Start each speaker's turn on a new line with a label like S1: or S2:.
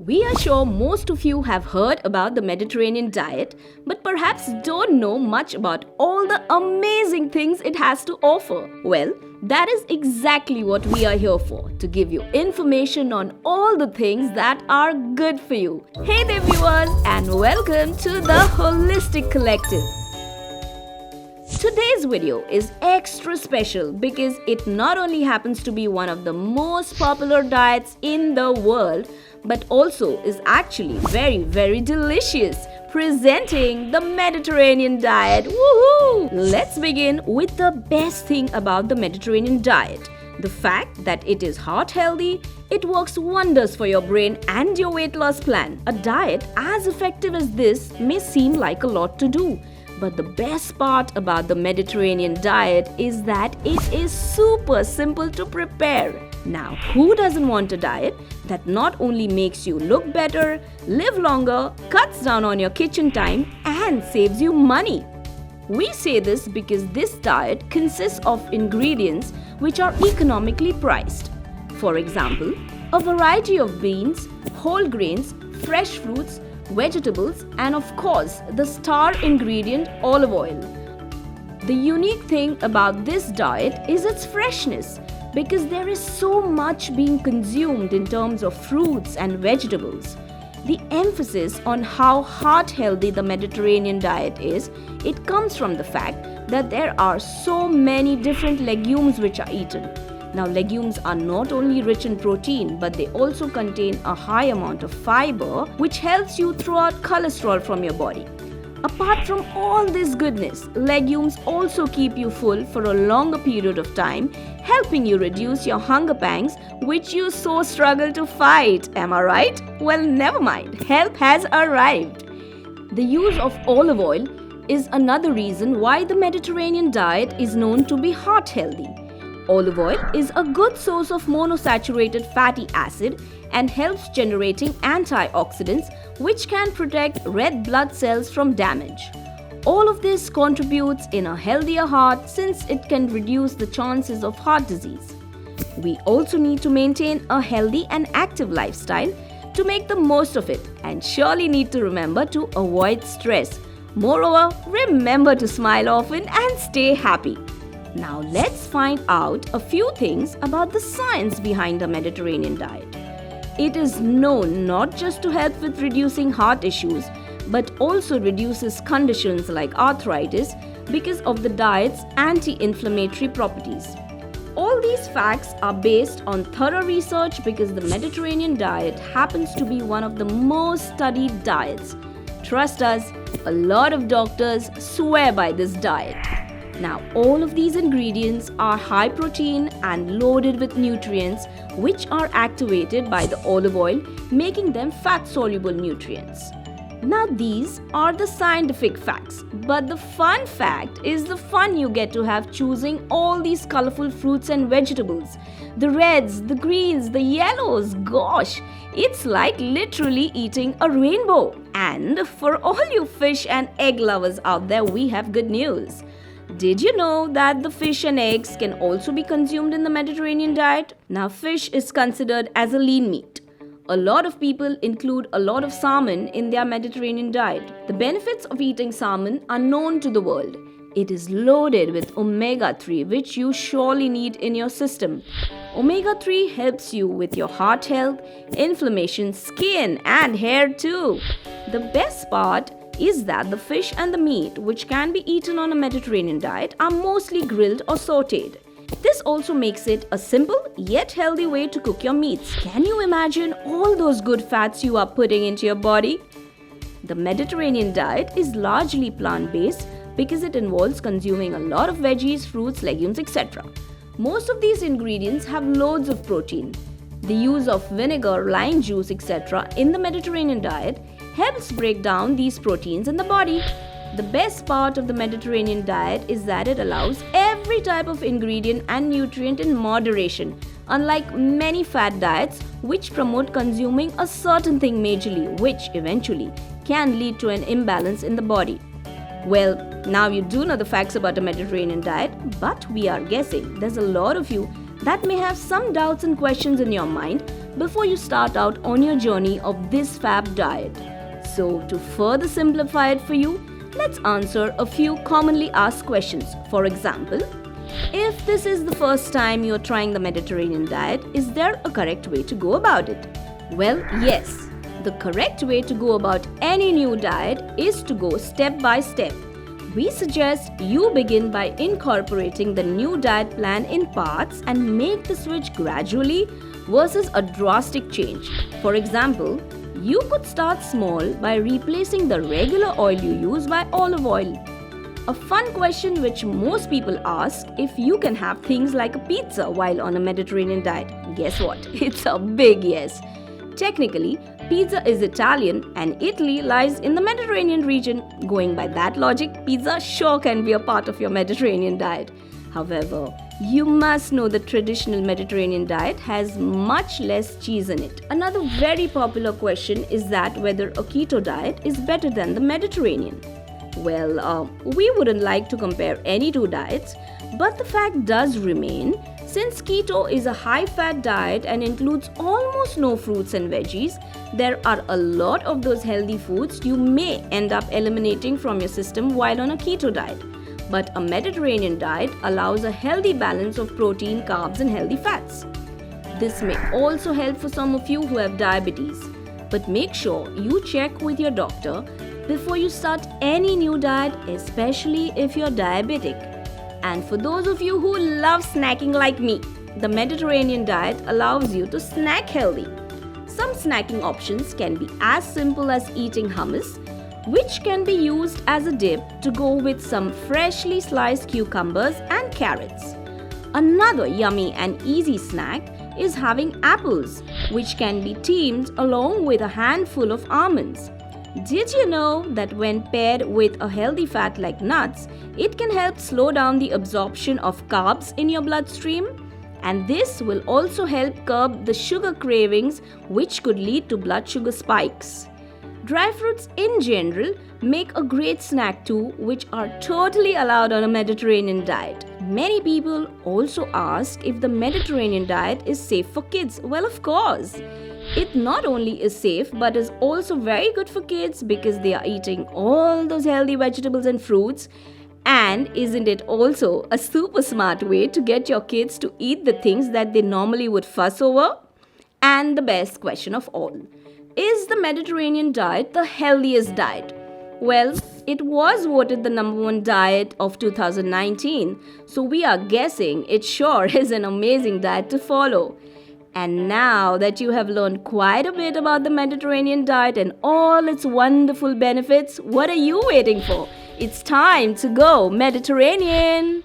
S1: We are sure most of you have heard about the Mediterranean diet, but perhaps don't know much about all the amazing things it has to offer. Well, that is exactly what we are here for, to give you information on all the things that are good for you. Hey there viewers, and welcome to the Holistic Collective. Today's video is extra special because it not only happens to be one of the most popular diets in the world, but also is actually very delicious. Presenting the Mediterranean diet. Woohoo! Let's begin with the best thing about the Mediterranean diet. The fact that it is heart healthy, it works wonders for your brain and your weight loss plan. A diet as effective as this may seem like a lot to do. But the best part about the Mediterranean diet is that it is super simple to prepare. Now, who doesn't want a diet that not only makes you look better, live longer, cuts down on your kitchen time, and saves you money? We say this because this diet consists of ingredients which are economically priced. For example, a variety of beans, whole grains, fresh fruits, vegetables, and of course, the star ingredient, olive oil. The unique thing about this diet is its freshness, because there is so much being consumed in terms of fruits and vegetables. The emphasis on how heart healthy the Mediterranean diet is, it comes from the fact that there are so many different legumes which are eaten. Now, legumes are not only rich in protein, but they also contain a high amount of fiber, which helps you throw out cholesterol from your body. Apart from all this goodness, legumes also keep you full for a longer period of time, helping you reduce your hunger pangs, which you so struggle to fight. Am I right? Well, never mind. Help has arrived. The use of olive oil is another reason why the Mediterranean diet is known to be heart healthy. Olive oil is a good source of monosaturated fatty acid and helps generating antioxidants which can protect red blood cells from damage. All of this contributes in a healthier heart since it can reduce the chances of heart disease. We also need to maintain a healthy and active lifestyle to make the most of it, and surely need to remember to avoid stress. Moreover, remember to smile often and stay happy. Now let's find out a few things about the science behind the Mediterranean diet. It is known not just to help with reducing heart issues, but also reduces conditions like arthritis because of the diet's anti-inflammatory properties. All these facts are based on thorough research because the Mediterranean diet happens to be one of the most studied diets. Trust us, a lot of doctors swear by this diet. Now, all of these ingredients are high protein and loaded with nutrients which are activated by the olive oil, making them fat-soluble nutrients. Now, these are the scientific facts, but the fun fact is the fun you get to have choosing all these colorful fruits and vegetables. The reds, the greens, the yellows, gosh, it's like literally eating a rainbow. And for all you fish and egg lovers out there, we have good news. Did you know that the fish and eggs can also be consumed in the Mediterranean diet? Now, fish is considered as a lean meat. A lot of people include a lot of salmon in their Mediterranean diet. The benefits of eating salmon are known to the world. It is loaded with omega-3, which you surely need in your system. Omega-3 helps you with your heart health, inflammation, skin, and hair too. The best part is that the fish and the meat which can be eaten on a Mediterranean diet are mostly grilled or sautéed. This also makes it a simple yet healthy way to cook your meats. Can you imagine all those good fats you are putting into your body? The Mediterranean diet is largely plant-based because it involves consuming a lot of veggies, fruits, legumes, etc. Most of these ingredients have loads of protein. The use of vinegar, lime juice, etc. in the Mediterranean diet helps break down these proteins in the body. The best part of the Mediterranean diet is that it allows every type of ingredient and nutrient in moderation, unlike many fad diets which promote consuming a certain thing majorly, which eventually can lead to an imbalance in the body. Well, now you do know the facts about the Mediterranean diet, but we are guessing there's a lot of you that may have some doubts and questions in your mind before you start out on your journey of this fab diet. So, to further simplify it for you, let's answer a few commonly asked questions. For example, if this is the first time you're trying the Mediterranean diet, is there a correct way to go about it? Well, yes. The correct way to go about any new diet is to go step by step. We suggest you begin by incorporating the new diet plan in parts and make the switch gradually versus a drastic change. For example, you could start small by replacing the regular oil you use by olive oil. A fun question which most people ask: if you can have things like a pizza while on a Mediterranean diet. Guess what? It's a big yes. Technically, pizza is Italian and Italy lies in the Mediterranean region. Going by that logic, pizza sure can be a part of your Mediterranean diet. However, you must know the traditional Mediterranean diet has much less cheese in it. Another very popular question is that whether a keto diet is better than the Mediterranean. Well, we wouldn't like to compare any two diets, but the fact does remain, since keto is a high-fat diet and includes almost no fruits and veggies, there are a lot of those healthy foods you may end up eliminating from your system while on a keto diet. But a Mediterranean diet allows a healthy balance of protein, carbs, and healthy fats. This may also help for some of you who have diabetes. But make sure you check with your doctor before you start any new diet, especially if you're diabetic. And for those of you who love snacking like me, the Mediterranean diet allows you to snack healthy. Some snacking options can be as simple as eating hummus, which can be used as a dip to go with some freshly sliced cucumbers and carrots. Another yummy and easy snack is having apples, which can be teamed along with a handful of almonds. Did you know that when paired with a healthy fat like nuts, it can help slow down the absorption of carbs in your bloodstream? And this will also help curb the sugar cravings, which could lead to blood sugar spikes. Dry fruits in general make a great snack too, which are totally allowed on a Mediterranean diet. Many people also ask if the Mediterranean diet is safe for kids. Well, of course. It not only is safe but is also very good for kids because they are eating all those healthy vegetables and fruits. And isn't it also a super smart way to get your kids to eat the things that they normally would fuss over? And the best question of all, is the Mediterranean diet the healthiest diet? Well, it was voted the #1 diet of 2019, so we are guessing it sure is an amazing diet to follow. And now that you have learned quite a bit about the Mediterranean diet and all its wonderful benefits, what are you waiting for? It's time to go Mediterranean!